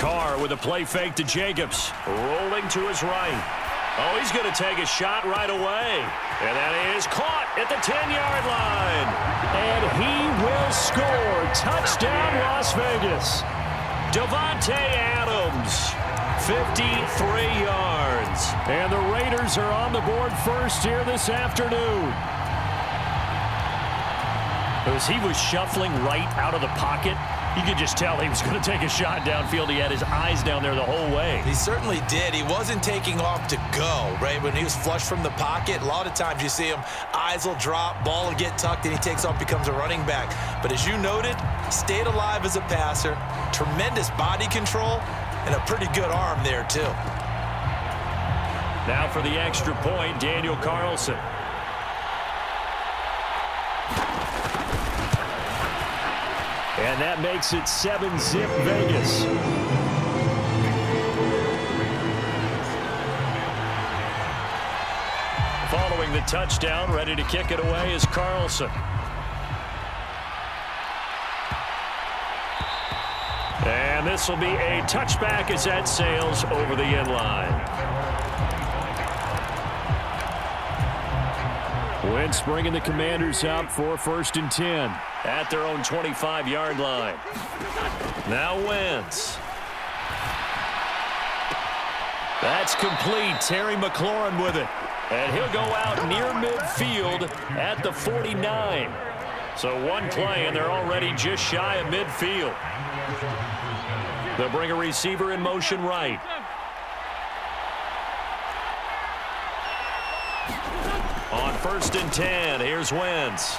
Carr with a play fake to Jacobs. Rolling to his right. Oh, he's going to take a shot right away. And that is caught at the 10-yard line. And he will score. Touchdown, Las Vegas. Davante Adams, 53 yards. And the Raiders are on the board first here this afternoon. As he was shuffling right out of the pocket, you could just tell he was going to take a shot downfield. He had his eyes down there the whole way. He certainly did. He wasn't taking off to go, right? When he was flush from the pocket, a lot of times you see him, eyes will drop, ball will get tucked, and he takes off, becomes a running back. But as you noted, stayed alive as a passer, tremendous body control, and a pretty good arm there, too. Now for the extra point, Daniel Carlson. And that makes it 7-zip Vegas. Following the touchdown, ready to kick it away is Carlson. And this will be a touchback as that sails over the end line. Wentz bringing the Commanders out for 1st and 10 at their own 25-yard line. Now Wentz. That's complete. Terry McLaurin with it. And he'll go out near midfield at the 49. So one play, and they're already just shy of midfield. They'll bring a receiver in motion right. On 1st and 10, here's Wentz.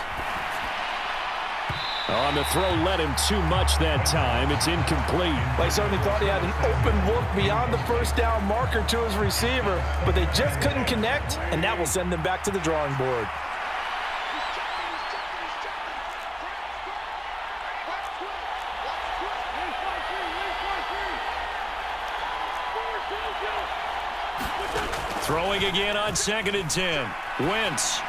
On the throw, led him too much that time. It's incomplete. They certainly thought he had an open look beyond the first down marker to his receiver, but they just couldn't connect, and that will send them back to the drawing board. Throwing again on 2nd and 10. Wentz.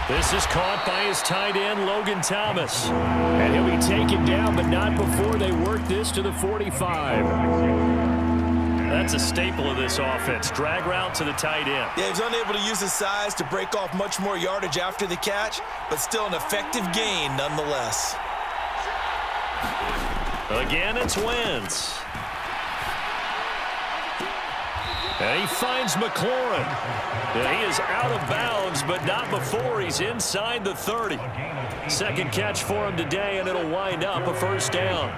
This is caught by his tight end, Logan Thomas. And he'll be taken down, but not before they work this to the 45. That's a staple of this offense. Drag route to the tight end. Yeah, he's unable to use his size to break off much more yardage after the catch, but still an effective gain nonetheless. Again, it's Wentz. And he finds McLaurin. And he is out of bounds, but not before he's inside the 30. Second catch for him today, and it'll wind up a 1st down.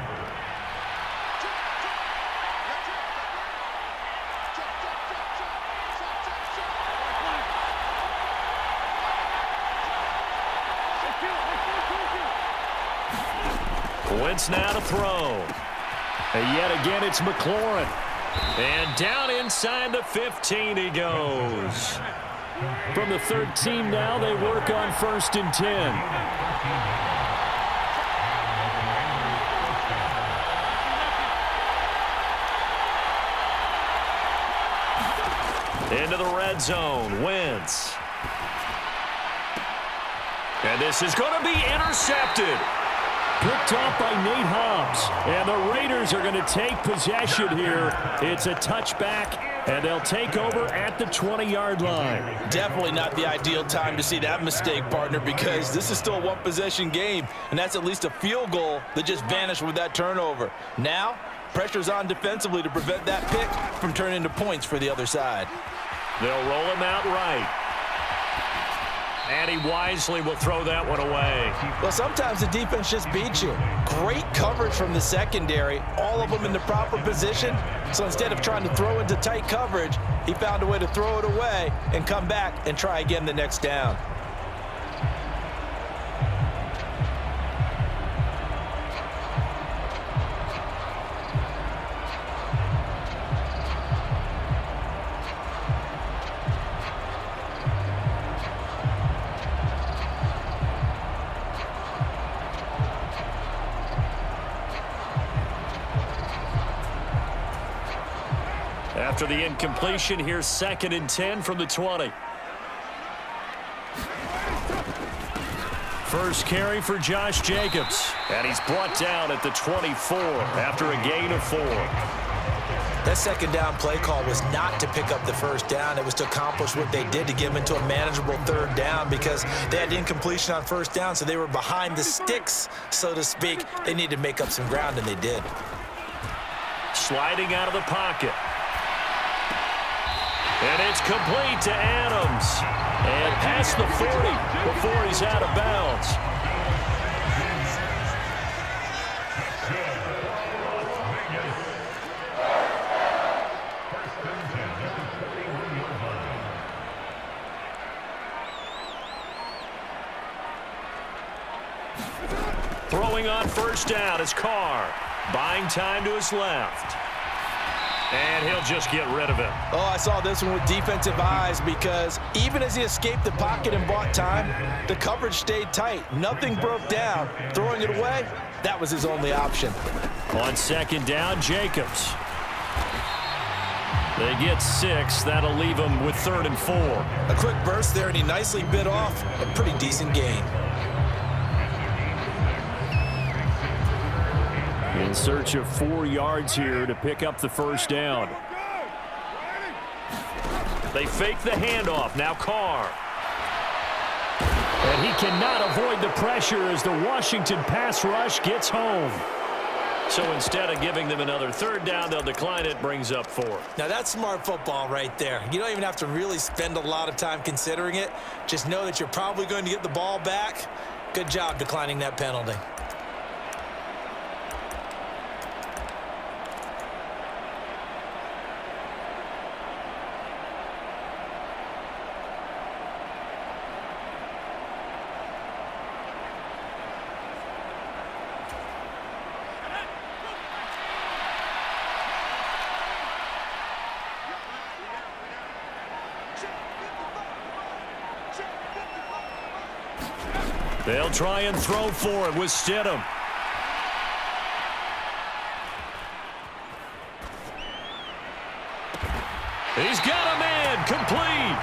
Wentz now to throw. And yet again, it's McLaurin. And down inside the 15 he goes. From the 13 now, they work on 1st and 10. Into the red zone, Wentz. And this is going to be intercepted. Picked off by Nate Hobbs. And the Raiders are going to take possession here. It's a touchback, and they'll take over at the 20-yard line. Definitely not the ideal time to see that mistake, partner, because this is still a one-possession game, and that's at least a field goal that just vanished with that turnover. Now, pressure's on defensively to prevent that pick from turning into points for the other side. They'll roll him out right. And he wisely will throw that one away. Well, sometimes the defense just beats you. Great coverage from the secondary, all of them in the proper position. So instead of trying to throw into tight coverage, he found a way to throw it away and come back and try again the next down. After the incompletion, here's 2nd and 10 from the 20. First carry for Josh Jacobs. And he's brought down at the 24 after a gain of 4. That second down play call was not to pick up the first down. It was to accomplish what they did, to get them into a manageable third down, because they had incompletion on first down, so they were behind the sticks, so to speak. They needed to make up some ground, and they did. Sliding out of the pocket. And it's complete to Adams. And past the 40 before he's out of bounds. Throwing on first down is Carr. Buying time to his left. And he'll just get rid of it. Oh, I saw this one with defensive eyes, because even as he escaped the pocket and bought time, the coverage stayed tight. Nothing broke down. Throwing it away, that was his only option. On second down, Jacobs. They get 6. That'll leave them with 3rd and 4. A quick burst there, and he nicely bit off a pretty decent gain. In search of 4 yards here to pick up the first down. They fake the handoff. Now Carr. And he cannot avoid the pressure as the Washington pass rush gets home. So instead of giving them another 3rd down, they'll decline it. Brings up 4. Now that's smart football right there. You don't even have to really spend a lot of time considering it. Just know that you're probably going to get the ball back. Good job declining that penalty. They'll try and throw for it with Stidham. He's got a man, complete.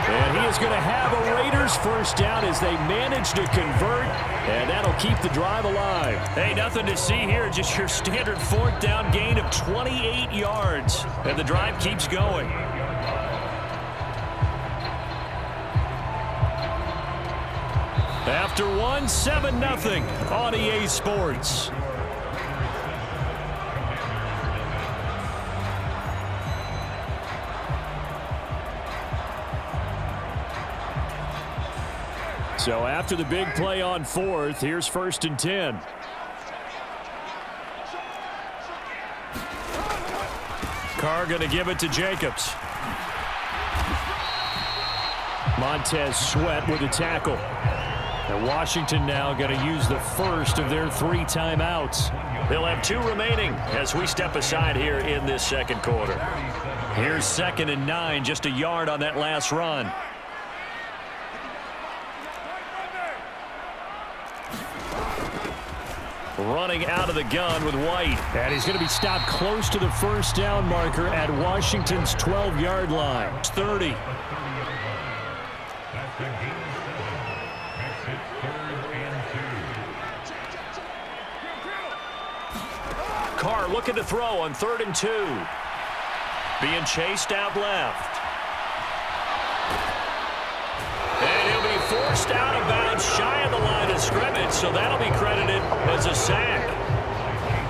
And he is going to have a Raiders first down as they manage to convert, and that'll keep the drive alive. Hey, nothing to see here, just your standard 4th down gain of 28 yards. And the drive keeps going. After 1, 7-0 on EA Sports. So after the big play on 4th, here's 1st and 10. Carr going to give it to Jacobs. Montez Sweat with a tackle. And Washington now going to use the first of their 3 timeouts. They'll have 2 remaining as we step aside here in this second quarter. Here's 2nd and 9, just a yard on that last run. Running out of the gun with White. And he's going to be stopped close to the first down marker at Washington's 12-yard line. It's 30. Carr looking to throw on 3rd and 2. Being chased out left. And he'll be forced out of bounds shy of the line of scrimmage, so that'll be credited as a sack.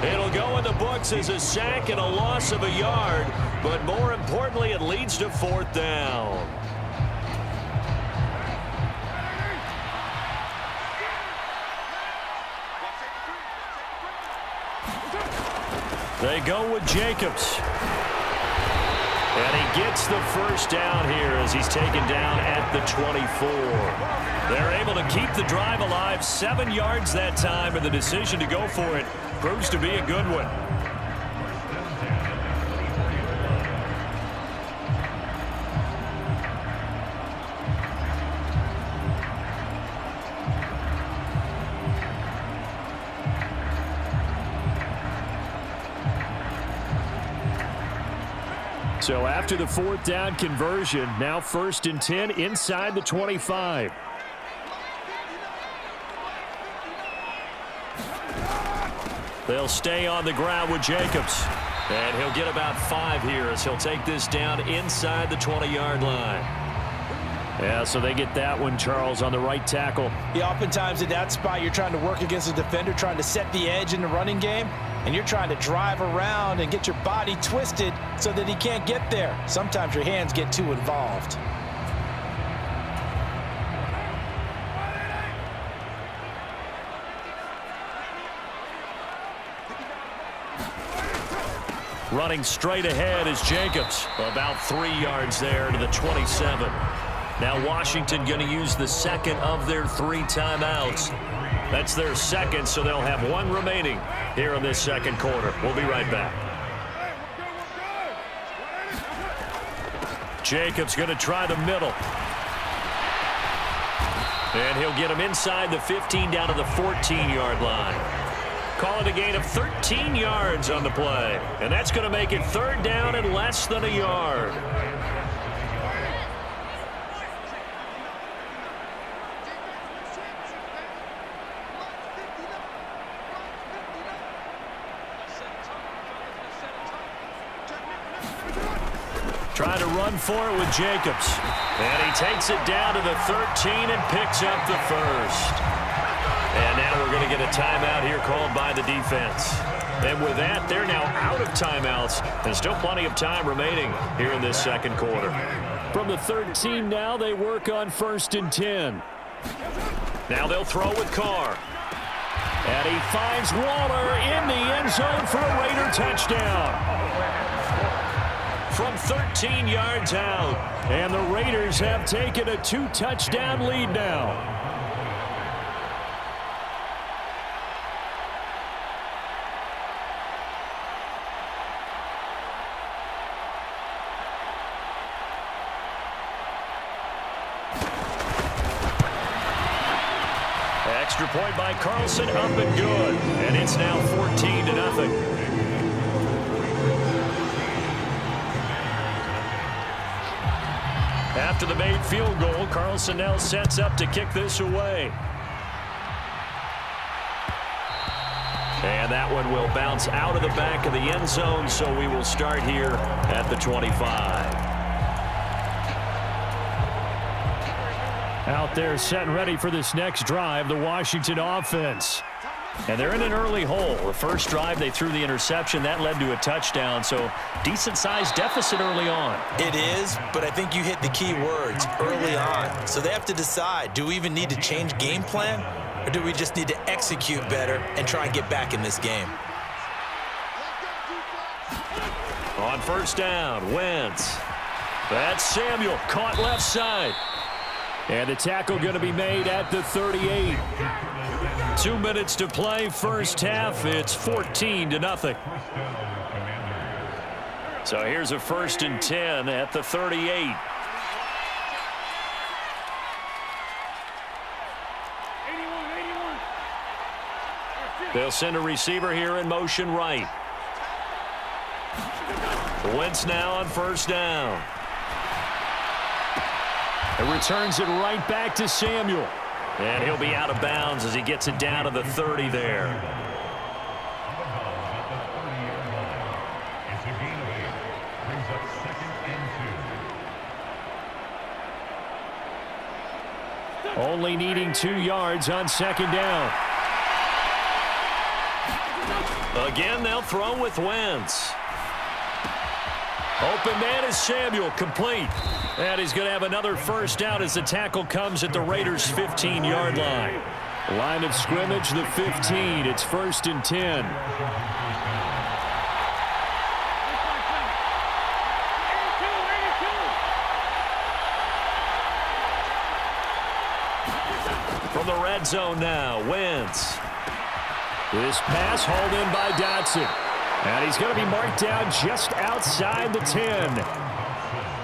It'll go in the books as a sack and a loss of a yard, but more importantly, it leads to 4th down. They go with Jacobs. And he gets the first down here as he's taken down at the 24. They're able to keep the drive alive, 7 yards that time, and the decision to go for it proves to be a good one. So after the 4th down conversion, now 1st and 10 inside the 25. They'll stay on the ground with Jacobs. And he'll get about 5 here as he'll take this down inside the 20-yard line. Yeah, so they get that one, Charles, on the right tackle. Yeah, oftentimes in that spot, you're trying to work against a defender, trying to set the edge in the running game, and you're trying to drive around and get your body twisted so that he can't get there. Sometimes your hands get too involved. Running straight ahead is Jacobs. About 3 yards there to the 27. Now Washington going to use the second of their 3 timeouts. That's their second, so they'll have 1 remaining here in this second quarter. We'll be right back. Jacobs going to try the middle. And he'll get him inside the 15 down to the 14-yard line. Call it a gain of 13 yards on the play. And that's going to make it 3rd down and less than a yard. Trying to run for it with Jacobs. And he takes it down to the 13 and picks up the first. And now we're going to get a timeout here called by the defense. And with that, they're now out of timeouts. And still plenty of time remaining here in this second quarter. From the 13 now, they work on 1st and 10. Now they'll throw with Carr. And he finds Waller in the end zone for a Raider touchdown. From 13 yards out. And the Raiders have taken a 2-touchdown lead now. Extra point by Carlson, up and good. And it's now 14-0. After the made field goal, Carlson now sets up to kick this away. And that one will bounce out of the back of the end zone, so we will start here at the 25. Out there set and ready for this next drive, the Washington offense. And they're in an early hole. The first drive, they threw the interception. That led to a touchdown, so decent-sized deficit early on. It is, but I think you hit the key words, early on. So they have to decide, do we even need to change game plan, or do we just need to execute better and try and get back in this game? On 1st down, Wentz. That's Samuel, caught left side. And the tackle going to be made at the 38. 2 minutes to play, first half. It's 14-0. So here's a 1st and 10 at the 38. They'll send a receiver here in motion right. Wentz now on 1st down. It returns it right back to Samuel. And he'll be out of bounds as he gets it down to the 30 there. Only needing 2 yards on 2nd down. Again, they'll throw with Wentz. Open man is Samuel, complete. And he's going to have another 1st down as the tackle comes at the Raiders' 15-yard line. Line of scrimmage, the 15. It's 1st and 10. From the red zone now, Wentz. This pass hauled in by Dotson. And he's going to be marked down just outside the 10.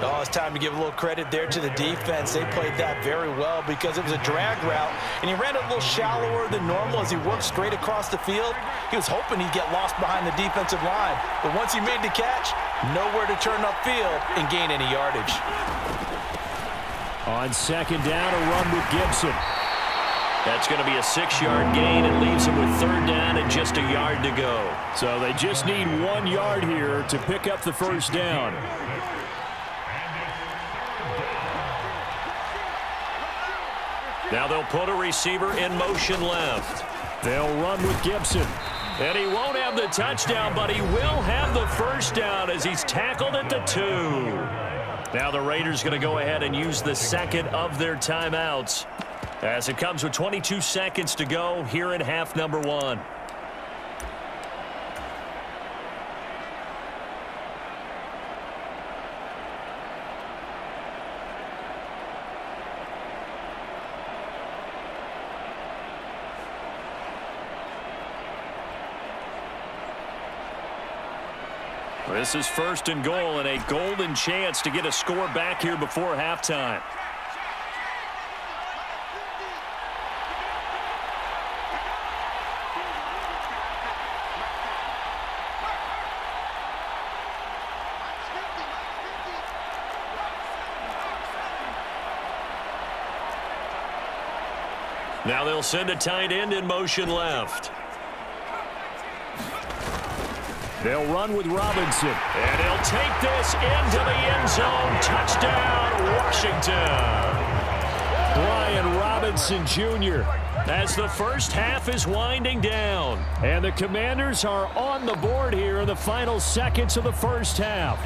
Oh, it's time to give a little credit there to the defense. They played that very well because it was a drag route, and he ran a little shallower than normal as he worked straight across the field. He was hoping he'd get lost behind the defensive line, but once he made the catch, nowhere to turn upfield and gain any yardage. On 2nd down, a run with Gibson. That's going to be a 6-yard gain and leaves him with third down and just a yard to go. So they just need 1 yard here to pick up the first down. Now they'll put a receiver in motion left. They'll run with Gibson. And he won't have the touchdown, but he will have the first down as he's tackled at the 2. Now the Raiders going to go ahead and use the second of their timeouts, as it comes with 22 seconds to go here in half number 1. This is first and goal and a golden chance to get a score back here before halftime. Now they'll send a tight end in motion left. They'll run with Robinson. And he'll take this into the end zone. Touchdown, Washington. Brian Robinson Jr. as the first half is winding down. And the Commanders are on the board here in the final seconds of the first half.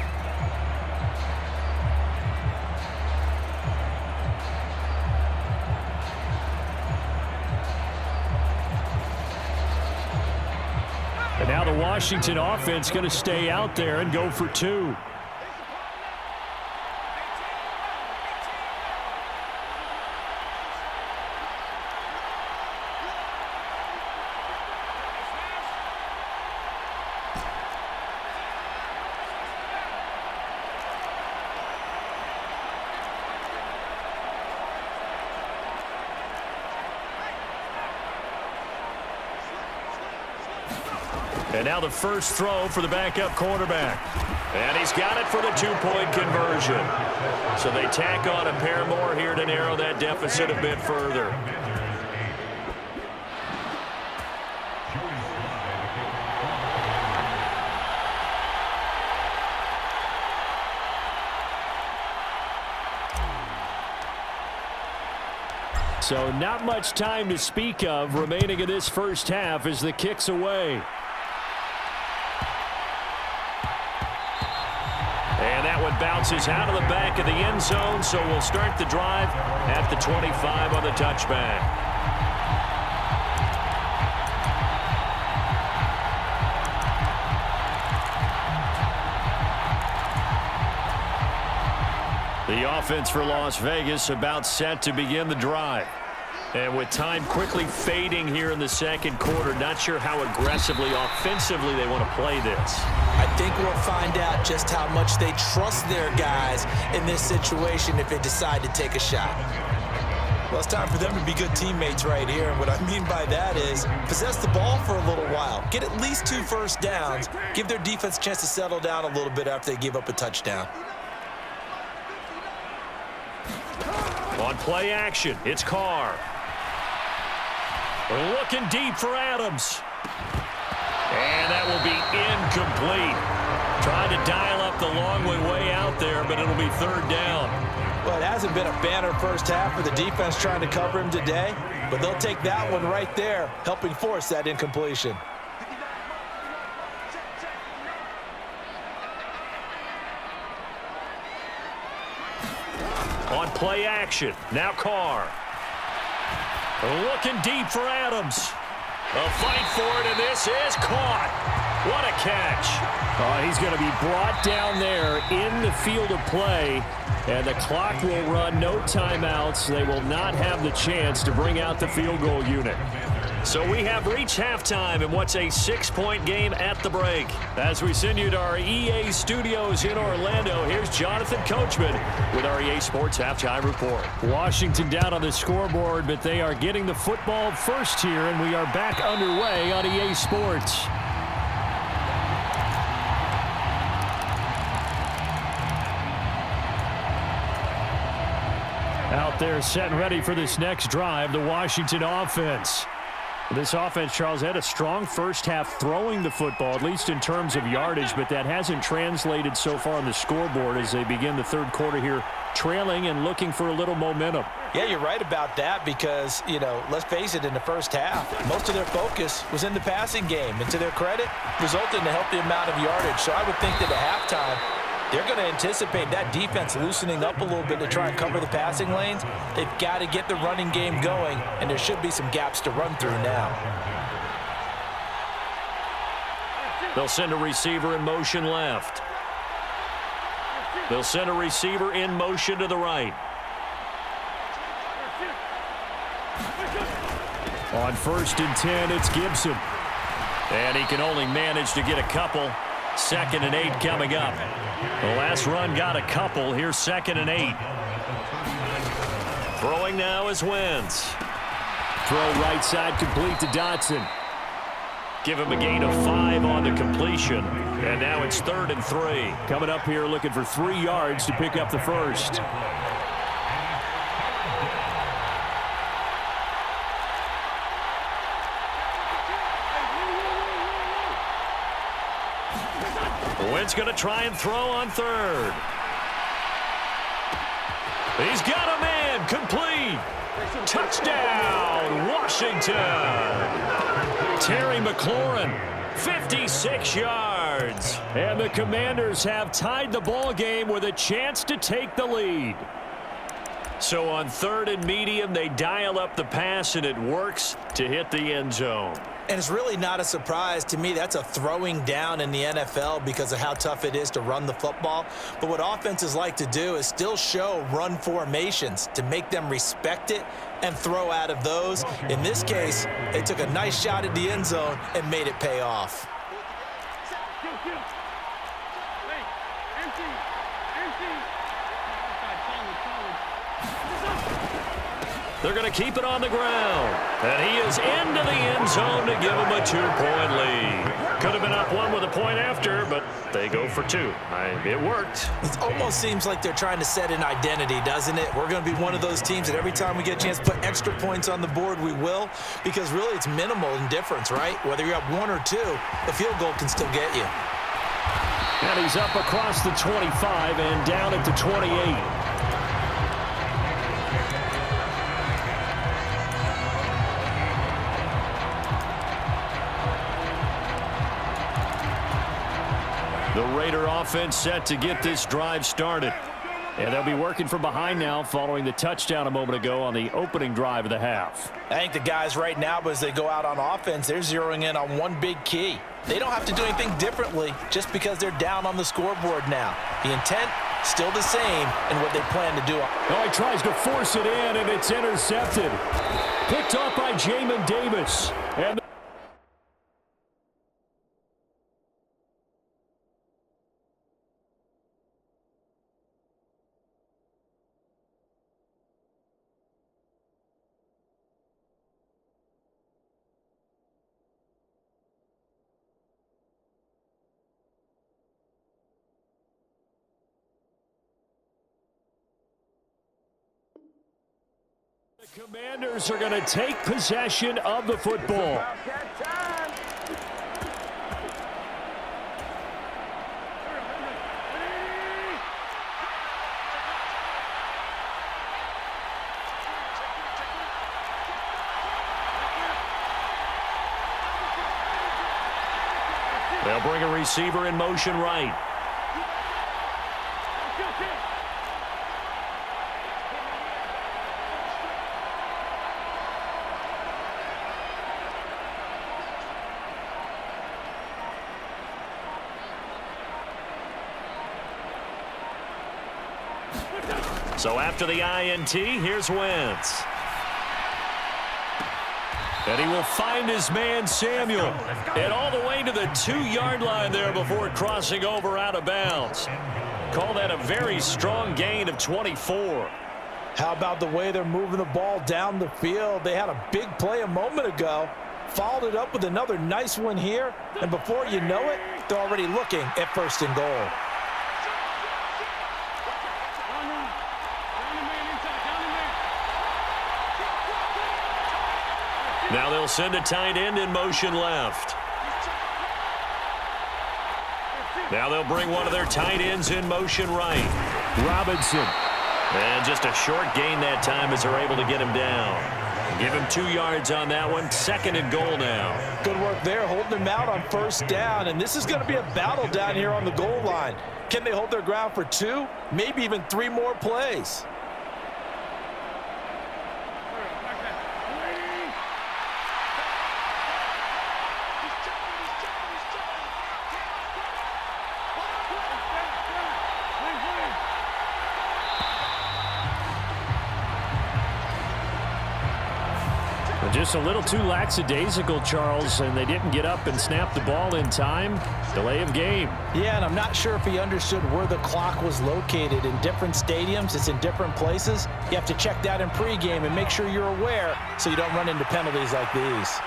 And now the Washington offense going to stay out there and go for 2. And now the first throw for the backup quarterback. And he's got it for the 2-point conversion. So they tack on a pair more here to narrow that deficit a bit further. So not much time to speak of remaining in this first half as the kick's away. And that one bounces out of the back of the end zone, so we'll start the drive at the 25 on the touchback. The offense for Las Vegas about set to begin the drive. And with time quickly fading here in the second quarter, not sure how aggressively, offensively they want to play this. I think we'll find out just how much they trust their guys in this situation if they decide to take a shot. Well, it's time for them to be good teammates right here. And what I mean by that is possess the ball for a little while. Get at least 2 first downs. Give their defense a chance to settle down a little bit after they give up a touchdown. On play action, it's Carr. Looking deep for Adams. And that will be incomplete. Trying to dial up the long way out there, but it'll be third down. Well, it hasn't been a banner first half for the defense trying to cover him today, but they'll take that one right there, helping force that incompletion. On play action, now Carr. Looking deep for Adams. A fight for it, and this is caught. What a catch. He's going to be brought down there in the field of play, and the clock will run, no timeouts. They will not have the chance to bring out the field goal unit. So we have reached halftime in what's a 6-point game at the break. As we send you to our EA studios in Orlando, here's Jonathan Coachman with our EA Sports Halftime Report. Washington down on the scoreboard, but they are getting the football first here, and we are back underway on EA Sports. Out They're set and ready for this next drive, the Washington offense. This offense, Charles, had a strong first half throwing the football, at least in terms of yardage, but that hasn't translated so far on the scoreboard as they begin the third quarter here, trailing and looking for a little momentum. Yeah, you're right about that because, let's face it, in the first half, most of their focus was in the passing game. And to their credit, resulted in a healthy amount of yardage. So I would think that at halftime, they're going to anticipate that defense loosening up a little bit to try and cover the passing lanes. They've got to get the running game going, and there should be some gaps to run through now. They'll send a receiver in motion left. They'll send a receiver in motion to the right. On 1st and 10, it's Gibson. And he can only manage to get a couple. 2nd and 8 coming up. The last run got a couple. Here's 2nd and 8. Throwing now is Wentz. Throw right side complete to Dotson. Give him a gain of 5 on the completion. And now it's 3rd and 3. Coming up here looking for 3 yards to pick up the first. Wentz going to try and throw on 3rd. He's got a man. Complete. Touchdown, Washington. Terry McLaurin, 56 yards. And the Commanders have tied the ball game with a chance to take the lead. So on 3rd and medium, they dial up the pass, and it works to hit the end zone. And it's really not a surprise to me. That's a throwing down in the NFL because of how tough it is to run the football. But what offenses like to do is still show run formations to make them respect it and throw out of those. In this case, they took a nice shot at the end zone and made it pay off. They're going to keep it on the ground. And he is into the end zone to give him a 2-point lead. Could have been up 1 with a point after, but they go for 2. It worked. It almost seems like they're trying to set an identity, doesn't it? We're going to be one of those teams that every time we get a chance to put extra points on the board, we will. Because really it's minimal in difference, right? Whether you're up 1 or 2, the field goal can still get you. And he's up across the 25 and down at the 28. The Raider offense set to get this drive started. And they'll be working from behind now following the touchdown a moment ago on the opening drive of the half. I think the guys right now, as they go out on offense, they're zeroing in on one big key. They don't have to do anything differently just because they're down on the scoreboard now. The intent, still the same in what they plan to do. Oh, he tries to force it in, and it's intercepted. Picked off by Jamin Davis. And the Commanders are going to take possession of the football. They'll bring a receiver in motion right. So after the INT, here's Wentz. And he will find his man, Samuel. And all the way to the 2-yard line there before crossing over out of bounds. Call that a very strong gain of 24. How about the way they're moving the ball down the field? They had a big play a moment ago. Followed it up with another nice one here. And before you know it, they're already looking at 1st and goal. They'll send a tight end in motion left. Now they'll bring one of their tight ends in motion right. Robinson. And just a short gain that time as they're able to get him down. Give him 2 yards on that one. 2nd and goal now. Good work there, holding him out on 1st down. And this is going to be a battle down here on the goal line. Can they hold their ground for 2, maybe even 3 more plays? Just a little too lackadaisical, Charles, and they didn't get up and snap the ball in time. Delay of game. Yeah, and I'm not sure if he understood where the clock was located. In different stadiums, it's in different places. You have to check that in pregame and make sure you're aware so you don't run into penalties like these.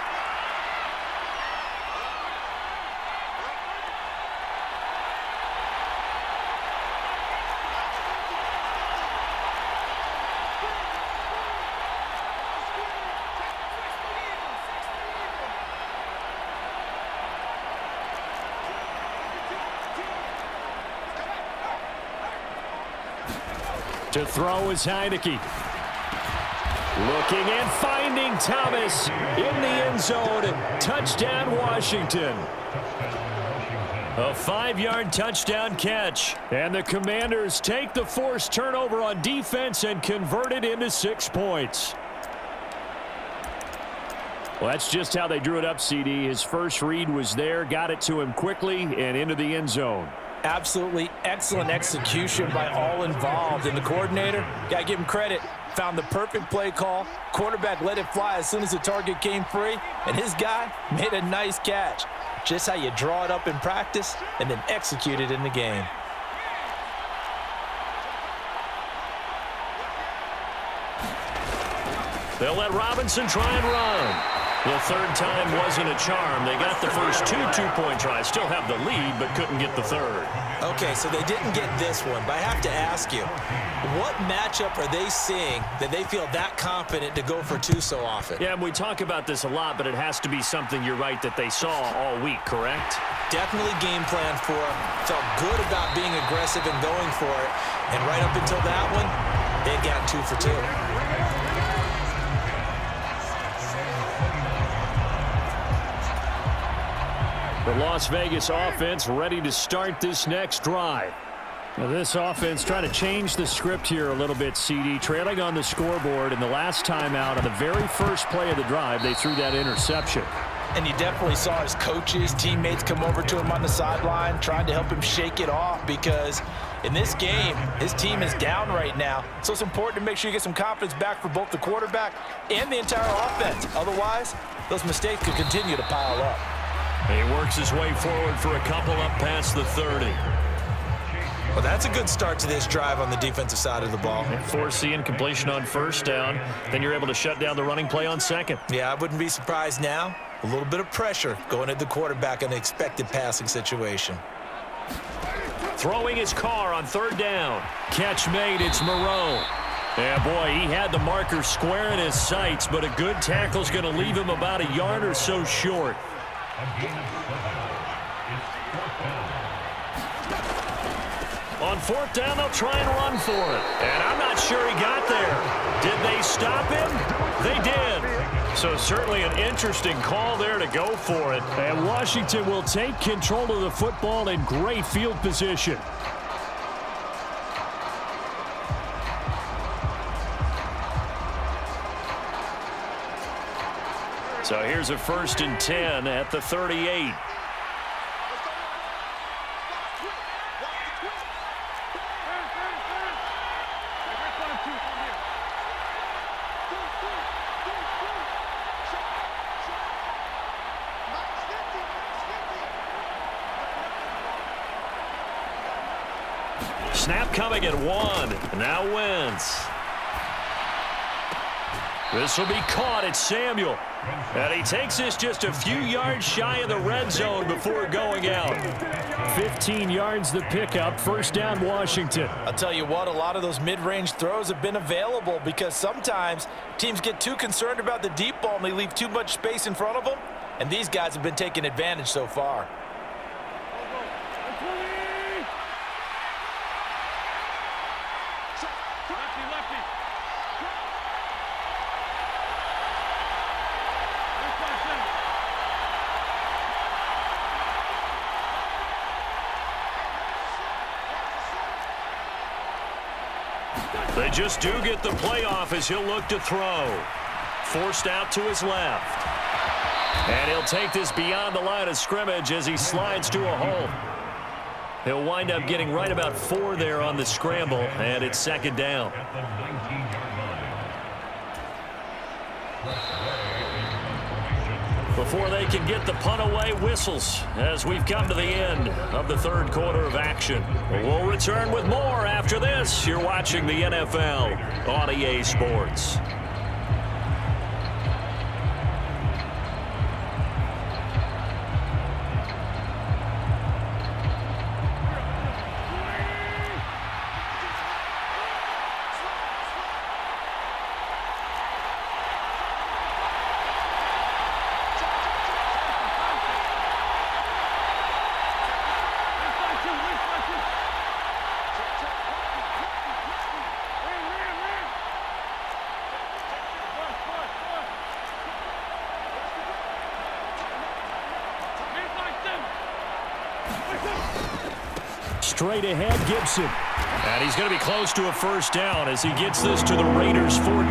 To throw is Heineke. Looking and finding Thomas in the end zone. Touchdown, Washington. A 5-yard touchdown catch. And the Commanders take the forced turnover on defense and convert it into 6 points. Well, that's just how they drew it up, CD. His first read was there, got it to him quickly, and into the end zone. Absolutely excellent execution by all involved. And the coordinator, got to give him credit, found the perfect play call. Quarterback let it fly as soon as the target came free. And his guy made a nice catch. Just how you draw it up in practice and then execute it in the game. They'll let Robinson try and run. The third time wasn't a charm. They got the first 2 two-point tries. Still have the lead, but couldn't get the third. Okay, so they didn't get this one, but I have to ask you, what matchup are they seeing that they feel that confident to go for 2 so often? Yeah, we talk about this a lot, but it has to be something, you're right, that they saw all week, correct? Definitely game plan for it. Felt good about being aggressive and going for it. And right up until that one, they'd gotten 2 for 2. The Las Vegas offense ready to start this next drive. Now this offense trying to change the script here a little bit, CD. Trailing on the scoreboard, and the last time out on the very first play of the drive, they threw that interception. And you definitely saw his coaches, teammates come over to him on the sideline, trying to help him shake it off because in this game, his team is down right now. So it's important to make sure you get some confidence back for both the quarterback and the entire offense. Otherwise, those mistakes could continue to pile up. He works his way forward for a couple up past the 30. Well, that's a good start to this drive on the defensive side of the ball. Forcing incompletion on first down. Then you're able to shut down the running play on second. Yeah, I wouldn't be surprised now. A little bit of pressure going at the quarterback in an expected passing situation. Throwing his car on third down. Catch made, it's Moreau. Yeah, boy, he had the marker square in his sights, but a good tackle's going to leave him about a yard or so short. On fourth down, they'll try and run for it. And I'm not sure he got there. Did they stop him? They did. So certainly an interesting call there to go for it. And Washington will take control of the football in great field position. So here's a 1st and 10 at the 38. Snap coming at 1. Now Wentz. This will be caught at Samuel. And he takes this just a few yards shy of the red zone before going out. 15 yards the pickup. First down, Washington. I'll tell you what, a lot of those mid-range throws have been available because sometimes teams get too concerned about the deep ball and they leave too much space in front of them. And these guys have been taking advantage so far. They just do get the playoff as he'll look to throw. Forced out to his left. And he'll take this beyond the line of scrimmage as he slides to a hole. He'll wind up getting right about 4 there on the scramble, and it's second down. Before they can get the punt away, whistles as we've come to the end of the third quarter of action. We'll return with more after this. You're watching the NFL on EA Sports. Straight ahead, Gibson. And he's going to be close to a first down as he gets this to the Raiders' 14.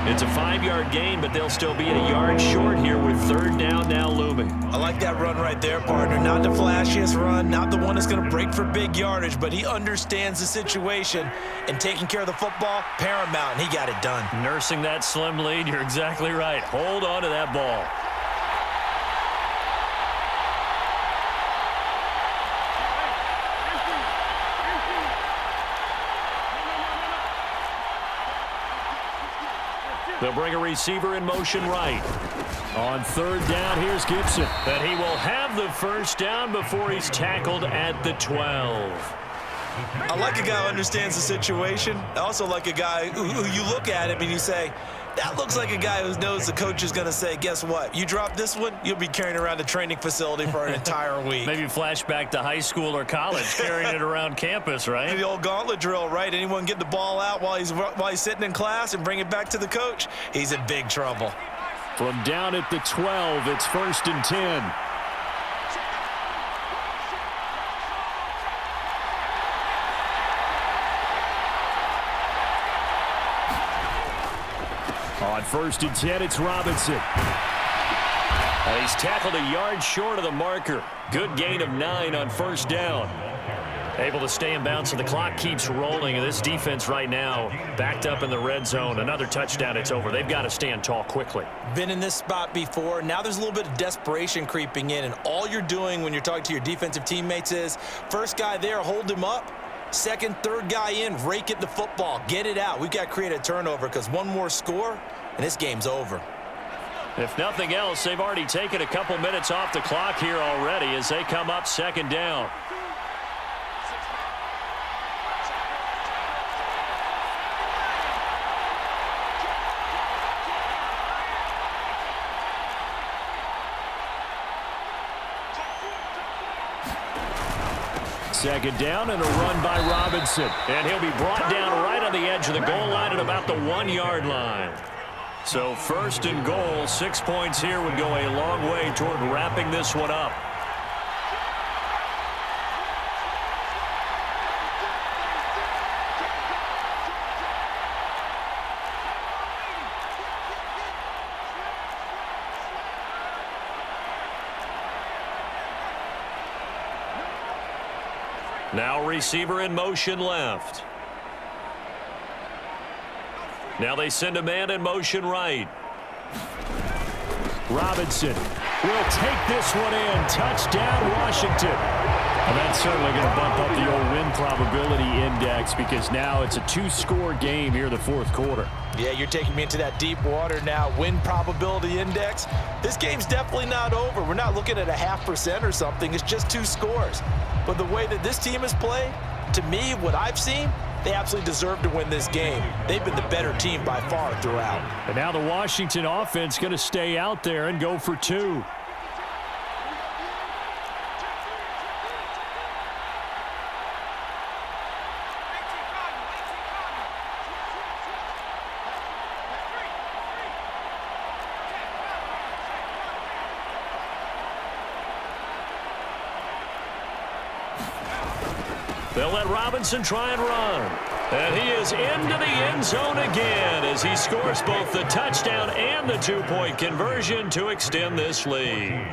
It's a 5-yard gain, but they'll still be a yard short here with third down now looming. I like that run right there, partner. Not the flashiest run, not the one that's going to break for big yardage, but he understands the situation, and taking care of the football, paramount, and he got it done. Nursing that slim lead, you're exactly right. Hold on to that ball. They'll bring a receiver in motion right. On third down, here's Gibson. And he will have the first down before he's tackled at the 12. I like a guy who understands the situation. I also like a guy who you look at him and you say, that looks like a guy who knows the coach is going to say, guess what? You drop this one, you'll be carrying around the training facility for an entire week. Maybe flashback to high school or college, carrying it around campus, right? The old gauntlet drill, right? Anyone get the ball out while he's sitting in class and bring it back to the coach? He's in big trouble. From down at the 12, it's 1st and 10. On 1st and 10, it's Robinson. And he's tackled a yard short of the marker. Good gain of 9 on first down. Able to stay in bounds, so the clock keeps rolling. And this defense right now backed up in the red zone. Another touchdown, it's over. They've got to stand tall quickly. Been in this spot before. Now there's a little bit of desperation creeping in. And all you're doing when you're talking to your defensive teammates is, first guy there, hold him up. Second, third guy in, rake it the football. Get it out. We've got to create a turnover because one more score, and this game's over. If nothing else, they've already taken a couple minutes off the clock here already as they come up second down. Second down and a run by Robinson. And he'll be brought down right on the edge of the goal line at about the 1-yard line. So 1st and goal, 6 points here would go a long way toward wrapping this one up. Now receiver in motion left. Now they send a man in motion right. Robinson will take this one in. Touchdown, Washington. And that's certainly going to bump up the old win probability index because now it's a 2-score game here in the fourth quarter. Yeah, you're taking me into that deep water now. Win probability index. This game's definitely not over. We're not looking at a 0.5% or something. It's just 2 scores. But the way that this team has played, to me, what I've seen, they absolutely deserve to win this game. They've been the better team by far throughout. And now the Washington offense going to stay out there and go for 2. They'll let Robinson try and run. And he is into the end zone again as he scores both the touchdown and the 2-point conversion to extend this lead.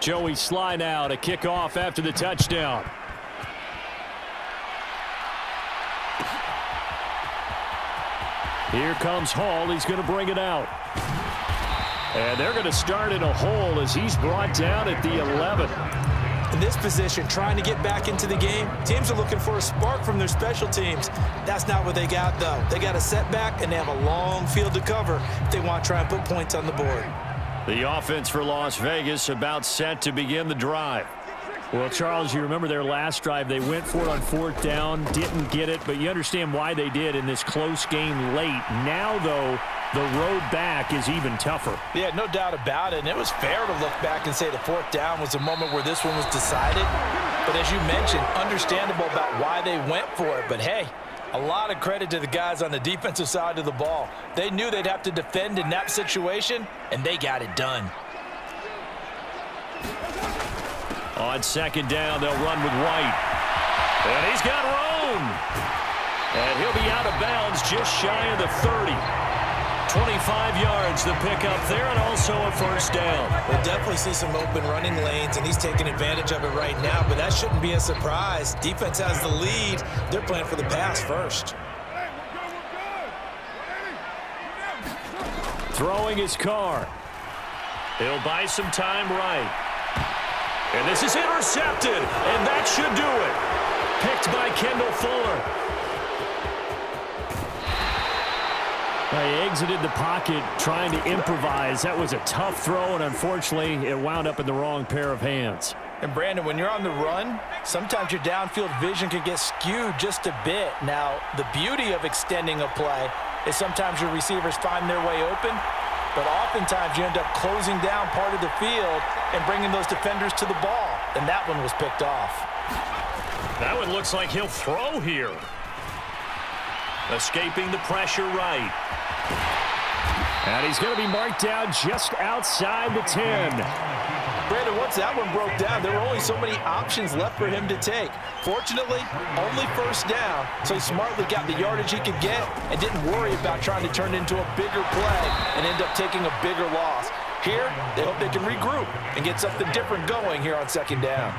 Joey Sly now to kick off after the touchdown. Here comes Hall. He's going to bring it out. And they're going to start in a hole as he's brought down at the 11. In this position, trying to get back into the game, teams are looking for a spark from their special teams. That's not what they got, though. They got a setback, and they have a long field to cover if they want to try and put points on the board. The offense for Las Vegas about set to begin the drive. Well, Charles, you remember their last drive. They went for it on 4th down, didn't get it, but you understand why they did in this close game late. Now, though, the road back is even tougher. Yeah, no doubt about it. And it was fair to look back and say the 4th down was the moment where this one was decided. But as you mentioned, understandable about why they went for it. But, hey, a lot of credit to the guys on the defensive side of the ball. They knew they'd have to defend in that situation, and they got it done. On 2nd down, they'll run with White. And he's got room. And he'll be out of bounds just shy of the 30. 25 yards the pickup there, and also a 1st down. We'll definitely see some open running lanes, and he's taking advantage of it right now, but that shouldn't be a surprise. Defense has the lead. They're playing for the pass first. Throwing his car. He'll buy some time right. And this is intercepted, and that should do it. Picked by Kendall Fuller. He exited the pocket trying to improvise. That was a tough throw, and unfortunately, it wound up in the wrong pair of hands. And, Brandon, when you're on the run, sometimes your downfield vision can get skewed just a bit. Now, the beauty of extending a play is sometimes your receivers find their way open, but oftentimes you end up closing down part of the field and bringing those defenders to the ball, and that one was picked off. That one looks like he'll throw here. Escaping the pressure right. And he's going to be marked down just outside the 10. Brandon, once that one broke down, there were only so many options left for him to take. Fortunately, only 1st down, so he smartly got the yardage he could get and didn't worry about trying to turn it into a bigger play and end up taking a bigger loss. Here, they hope they can regroup and get something different going here on 2nd down.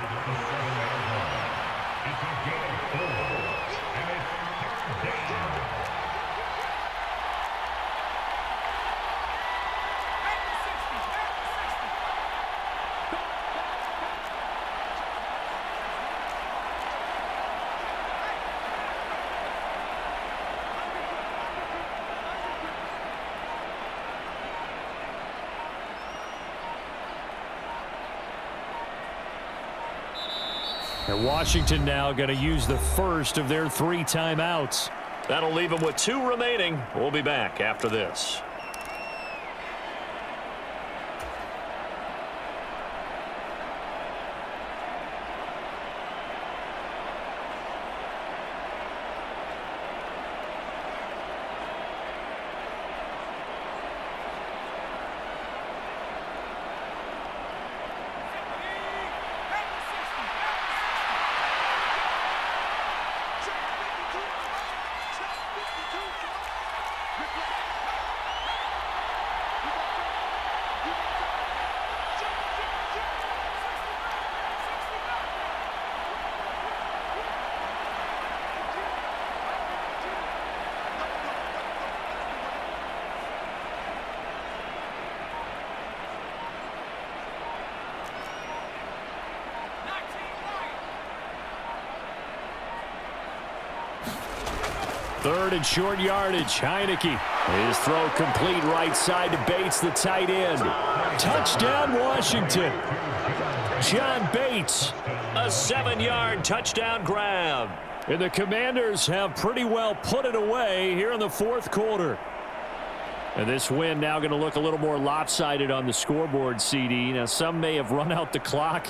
And Washington now going to use the first of their 3 timeouts. That'll leave them with 2 remaining. We'll be back after this. Third and short yardage. Heineke. His throw complete right side to Bates, the tight end. Touchdown, Washington. John Bates, a 7-yard touchdown grab. And the Commanders have pretty well put it away here in the fourth quarter. And this win now going to look a little more lopsided on the scoreboard, CD. Now, some may have run out the clock